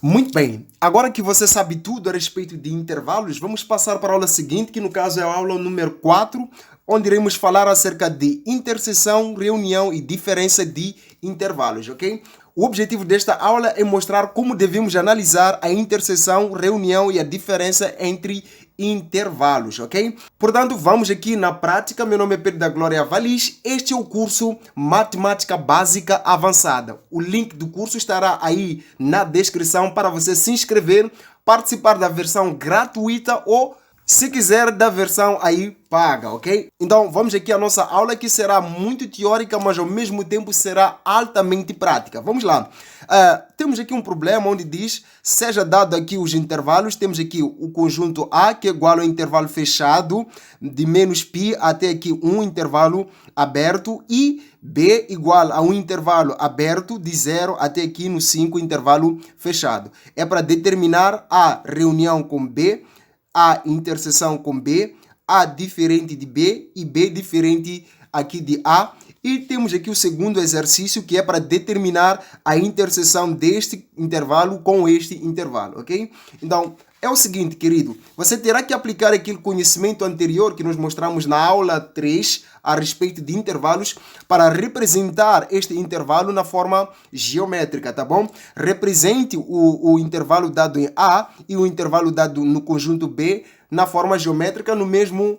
Muito bem, agora que você sabe tudo a respeito de intervalos, vamos passar para a aula seguinte, que no caso é a aula número 4, onde iremos falar acerca de interseção, reunião e diferença de intervalos, ok? O objetivo desta aula é mostrar como devemos analisar a interseção, reunião e a diferença entre intervalos, ok? Portanto, vamos aqui na prática. Meu nome é Pedro da Glória Valis. Este é o curso Matemática Básica Avançada. O link do curso estará aí na descrição para você se inscrever, participar da versão gratuita ou, se quiser, da versão aí paga, ok? Então, vamos aqui à nossa aula, que será muito teórica, mas ao mesmo tempo será altamente prática. Vamos lá. Temos aqui um problema onde diz, seja dado aqui os intervalos, temos aqui o conjunto A, que é igual ao intervalo fechado, de menos π até aqui um intervalo aberto, e B igual a um intervalo aberto de 0 até aqui no 5 intervalo fechado. É para determinar a reunião com B, A interseção com B, A diferente de B e B diferente aqui de A. E temos aqui o segundo exercício, que é para determinar a interseção deste intervalo com este intervalo, ok? Então, é o seguinte, querido, você terá que aplicar aquele conhecimento anterior que nós mostramos na aula 3 a respeito de intervalos para representar este intervalo na forma geométrica, tá bom? Represente o intervalo dado em A e o intervalo dado no conjunto B na forma geométrica no mesmo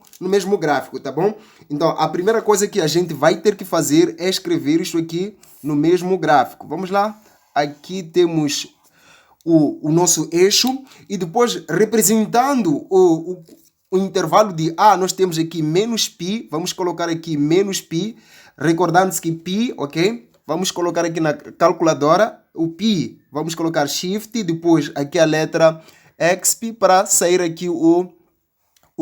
gráfico, tá bom? Então, a primeira coisa que a gente vai ter que fazer é escrever isso aqui no mesmo gráfico. Vamos lá? Aqui temos o nosso eixo e depois, representando o intervalo de A, nós temos aqui menos π. Vamos colocar aqui menos π, recordando-se que π, ok? Vamos colocar aqui na calculadora o π. Vamos colocar shift, depois aqui a letra exp para sair aqui o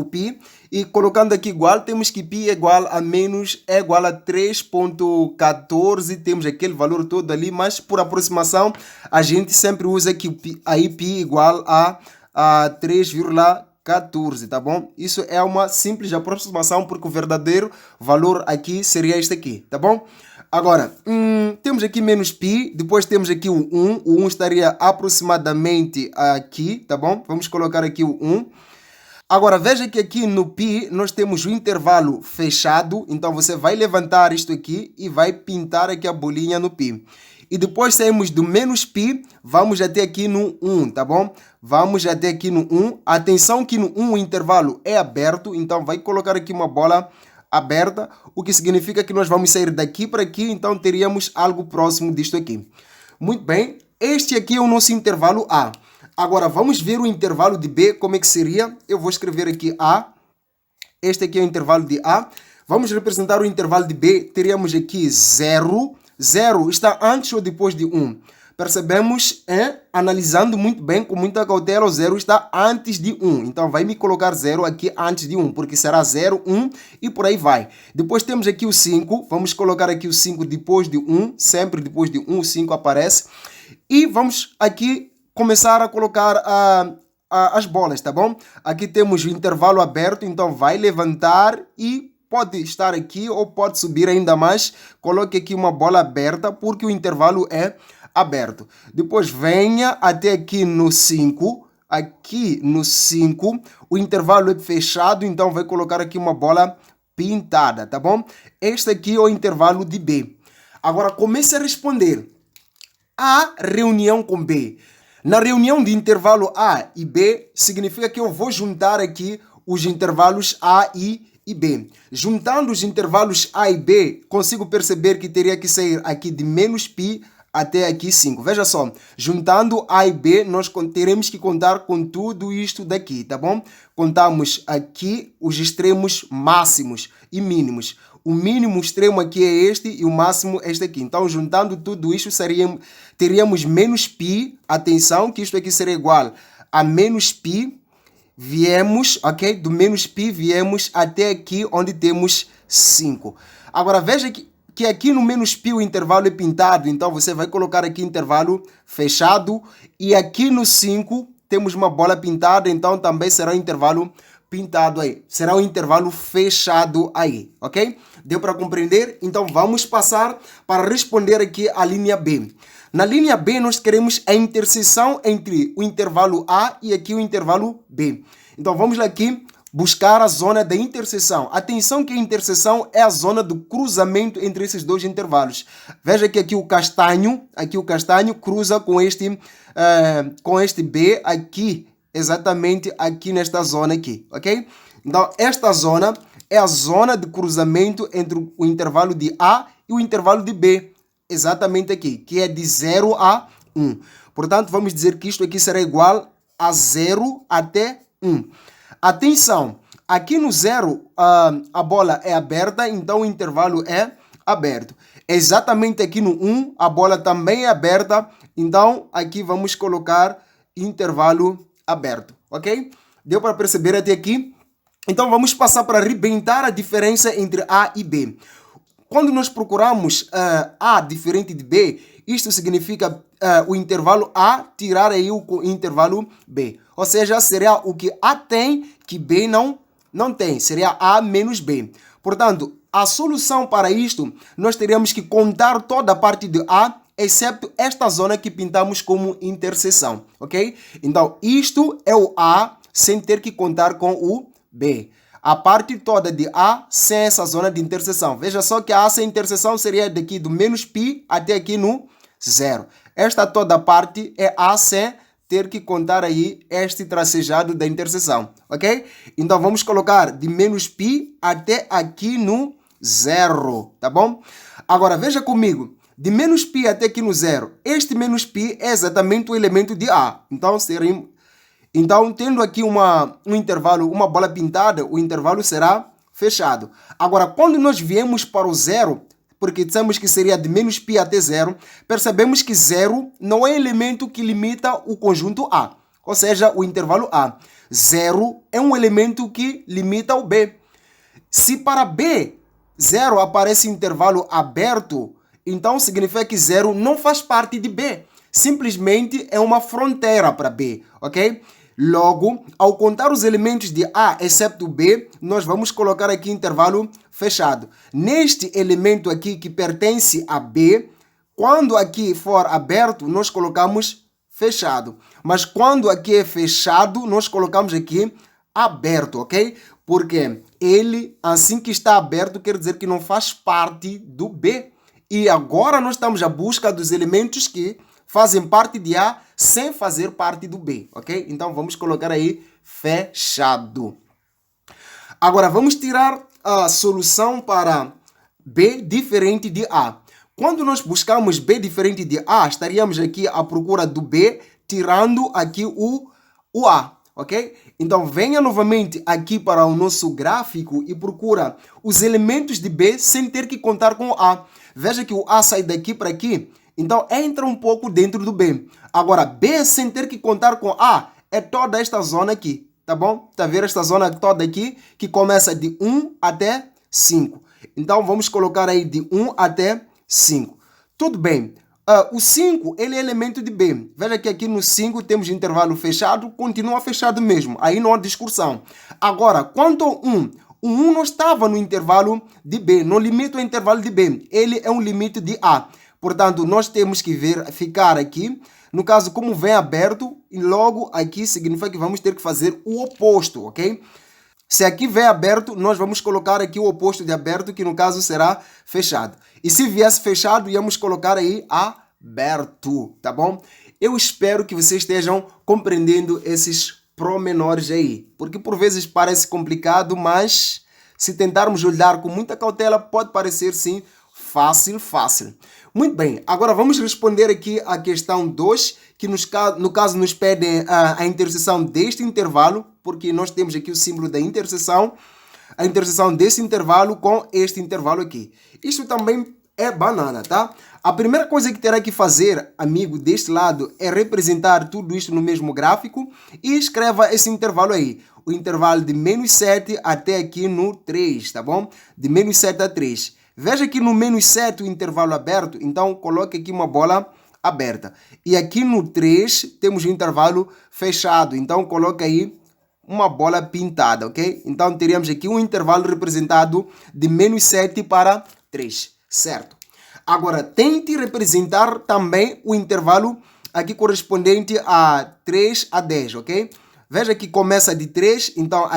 π, e colocando aqui igual, temos que π é igual a menos, é igual a 3.14, temos aquele valor todo ali, mas por aproximação a gente sempre usa aqui aí π igual a 3,14, tá bom? Isso é uma simples aproximação, porque o verdadeiro valor aqui seria este aqui, tá bom? Agora, temos aqui menos π, depois temos aqui o 1 estaria aproximadamente aqui, tá bom? Vamos colocar aqui o 1. Agora, veja que aqui no π nós temos o intervalo fechado, então você vai levantar isto aqui e vai pintar aqui a bolinha no π. E depois saímos do menos π, vamos até aqui no 1, tá bom? Vamos até aqui no 1. Atenção que no 1 o intervalo é aberto, então vai colocar aqui uma bola aberta, o que significa que nós vamos sair daqui para aqui, então teríamos algo próximo disto aqui. Muito bem, este aqui é o nosso intervalo A. Agora, vamos ver o intervalo de B, como é que seria. Eu vou escrever aqui A. Este aqui é o intervalo de A. Vamos representar o intervalo de B. Teríamos aqui 0. 0 está antes ou depois de 1? Percebemos, analisando muito bem, com muita cautela, o 0 está antes de 1. Então, vai me colocar 0 aqui antes de 1, porque será 0, 1 e por aí vai. Depois temos aqui o 5. Vamos colocar aqui o 5 depois de 1. Sempre depois de 1, o 5 aparece. E vamos aqui começar a colocar as bolas, tá bom? Aqui temos o intervalo aberto, então vai levantar e pode estar aqui ou pode subir ainda mais. Coloque aqui uma bola aberta, porque o intervalo é aberto. Depois venha até aqui no 5. Aqui no 5, o intervalo é fechado, então vai colocar aqui uma bola pintada, tá bom? Este aqui é o intervalo de B. Agora comece a responder. A reunião com B. Na reunião de intervalo A e B, significa que eu vou juntar aqui os intervalos A e B. Juntando os intervalos A e B, consigo perceber que teria que sair aqui de menos π até aqui 5. Veja só, juntando A e B, nós teremos que contar com tudo isto daqui, tá bom? Contamos aqui os extremos máximos e mínimos. O mínimo extremo aqui é este e o máximo é este aqui. Então, juntando tudo isso, teríamos menos π. Atenção, que isto aqui seria igual a menos π. Viemos, ok? Do menos π viemos até aqui onde temos 5. Agora, veja que aqui no menos π o intervalo é pintado. Então, você vai colocar aqui intervalo fechado. E aqui no 5 temos uma bola pintada. Então, também será um intervalo pintado aí. Será um intervalo fechado aí, ok? Deu para compreender? Então, vamos passar para responder aqui a linha B. Na linha B, nós queremos a interseção entre o intervalo A e aqui o intervalo B. Então, vamos lá aqui buscar a zona da interseção. Atenção que a interseção é a zona do cruzamento entre esses dois intervalos. Veja que aqui o castanho cruza com este B aqui, exatamente aqui nesta zona aqui, ok? Então, esta zona é a zona de cruzamento entre o intervalo de A e o intervalo de B. Exatamente aqui, que é de 0 a 1. Portanto, vamos dizer que isto aqui será igual a 0 até 1. Atenção, aqui no 0 a bola é aberta, então o intervalo é aberto. Exatamente aqui no 1 a bola também é aberta, então aqui vamos colocar intervalo aberto, ok? Deu para perceber até aqui? Então vamos passar para arrebentar a diferença entre A e B. Quando nós procuramos A diferente de B, isto significa o intervalo A tirar aí o intervalo B. Ou seja, seria o que A tem que B não tem. Seria A menos B. Portanto, a solução para isto, nós teríamos que contar toda a parte de A, exceto esta zona que pintamos como interseção. Ok? Então, isto é o A sem ter que contar com o B. A parte toda de A sem essa zona de interseção. Veja só que a A sem interseção seria daqui do menos π até aqui no 0. Esta toda parte é A sem ter que contar aí este tracejado da interseção, ok? Então vamos colocar de menos π até aqui no 0, tá bom? Agora veja comigo, de menos π até aqui no 0, este menos π é exatamente o elemento de A. Então, tendo aqui um intervalo, uma bola pintada, o intervalo será fechado. Agora, quando nós viemos para o 0, porque dissemos que seria de menos π até 0, percebemos que 0 não é elemento que limita o conjunto A, ou seja, o intervalo A. 0 é um elemento que limita o B. Se para B, 0 aparece intervalo aberto, então significa que 0 não faz parte de B. Simplesmente é uma fronteira para B, ok? Logo, ao contar os elementos de A excepto B, nós vamos colocar aqui intervalo fechado. Neste elemento aqui que pertence a B, quando aqui for aberto, nós colocamos fechado. Mas quando aqui é fechado, nós colocamos aqui aberto, ok? Porque ele, assim que está aberto, quer dizer que não faz parte do B. E agora nós estamos à busca dos elementos que fazem parte de A sem fazer parte do B, ok? Então vamos colocar aí fechado. Agora vamos tirar a solução para B diferente de A. Quando nós buscamos B diferente de A, estaríamos aqui à procura do B, tirando aqui o A, ok? Então venha novamente aqui para o nosso gráfico e procura os elementos de B sem ter que contar com o A. Veja que o A sai daqui para aqui, então entra um pouco dentro do B. Agora, B sem ter que contar com A é toda esta zona aqui, tá bom? Tá vendo esta zona toda aqui que começa de 1 até 5. Então vamos colocar aí de 1 até 5. Tudo bem. O 5 ele é elemento de B. Veja que aqui no 5 temos intervalo fechado, continua fechado mesmo. Aí não há discussão. Agora, quanto ao 1, o 1 não estava no intervalo de B, não limita o intervalo de B. Ele é um limite de A. Portanto, nós temos que ficar aqui. No caso, como vem aberto, e logo aqui significa que vamos ter que fazer o oposto, ok? Se aqui vem aberto, nós vamos colocar aqui o oposto de aberto, que no caso será fechado. E se viesse fechado, íamos colocar aí aberto, tá bom? Eu espero que vocês estejam compreendendo esses promenores aí. Porque por vezes parece complicado, mas se tentarmos olhar com muita cautela, pode parecer sim fácil. Muito bem, agora vamos responder aqui a questão 2, que no caso nos pede a interseção deste intervalo, porque nós temos aqui o símbolo da interseção, a interseção desse intervalo com este intervalo aqui. Isto também é banana, tá? A primeira coisa que terá que fazer, amigo, deste lado, é representar tudo isto no mesmo gráfico e escreva esse intervalo aí. O intervalo de menos 7 até aqui no 3, tá bom? De menos 7 a 3. Veja que no menos 7 o intervalo aberto, então coloque aqui uma bola aberta. E aqui no 3 temos o intervalo fechado, então coloque aí uma bola pintada, ok? Então teríamos aqui um intervalo representado de menos 7 para 3, certo? Agora, tente representar também o intervalo aqui correspondente a 3 a 10, ok? Veja que começa de 3, então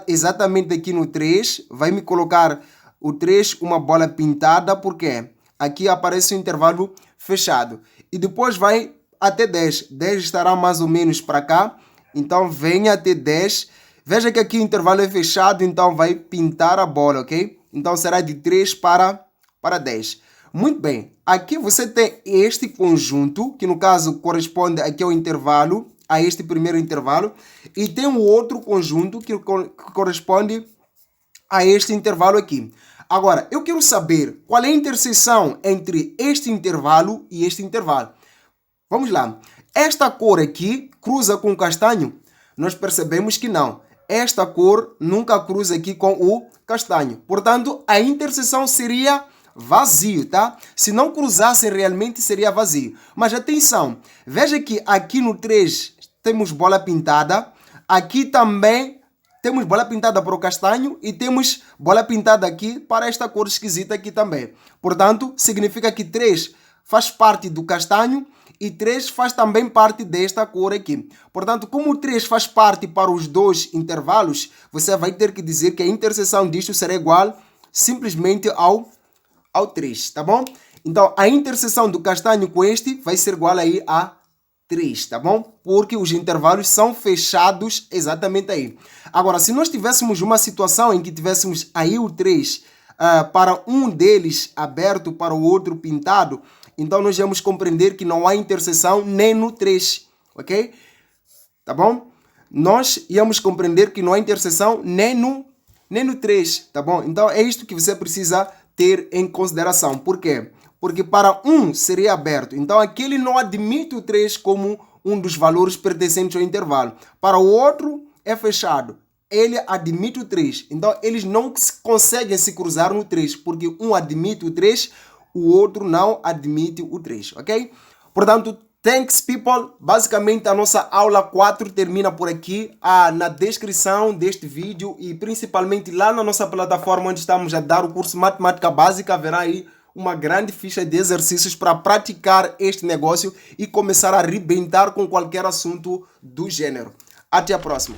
exatamente aqui no 3, vai me colocar o 3, uma bola pintada, porque aqui aparece o intervalo fechado. E depois vai até 10. 10 estará mais ou menos para cá, então venha até 10. Veja que aqui o intervalo é fechado, então vai pintar a bola, ok? Então será de 3 para 10. Muito bem, aqui você tem este conjunto, que no caso corresponde aqui ao intervalo, a este primeiro intervalo, e tem um outro conjunto que corresponde a este intervalo aqui. Agora, eu quero saber qual é a interseção entre este intervalo e este intervalo. Vamos lá. Esta cor aqui cruza com o castanho? Nós percebemos que não. Esta cor nunca cruza aqui com o castanho. Portanto, a interseção seria vazio, tá? Se não cruzassem realmente seria vazio. Mas atenção, veja que aqui no 3 temos bola pintada. Aqui também temos bola pintada para o castanho e temos bola pintada aqui para esta cor esquisita aqui também. Portanto, significa que 3 faz parte do castanho e 3 faz também parte desta cor aqui. Portanto, como o 3 faz parte para os dois intervalos, você vai ter que dizer que a interseção disto será igual simplesmente ao 3, tá bom? Então, a interseção do castanho com este vai ser igual aí a 3, tá bom? Porque os intervalos são fechados exatamente aí. Agora, se nós tivéssemos uma situação em que tivéssemos aí o 3 para um deles aberto, para o outro pintado, então nós vamos compreender que não há interseção nem no 3, ok? Tá bom? Nós íamos compreender que não há interseção nem no 3, tá bom? Então é isto que você precisa ter em consideração. Por quê? Porque para um seria aberto, então aquele não admite o 3 como um dos valores pertencentes ao intervalo. Para o outro é fechado, ele admite o 3. Então eles não conseguem se cruzar no 3, porque um admite o 3, o outro não admite o 3, ok? Portanto, thanks people, basicamente a nossa aula 4 termina por aqui. Na descrição deste vídeo e principalmente lá na nossa plataforma onde estamos a dar o curso Matemática Básica, haverá aí uma grande ficha de exercícios para praticar este negócio e começar a arrebentar com qualquer assunto do gênero. Até a próxima!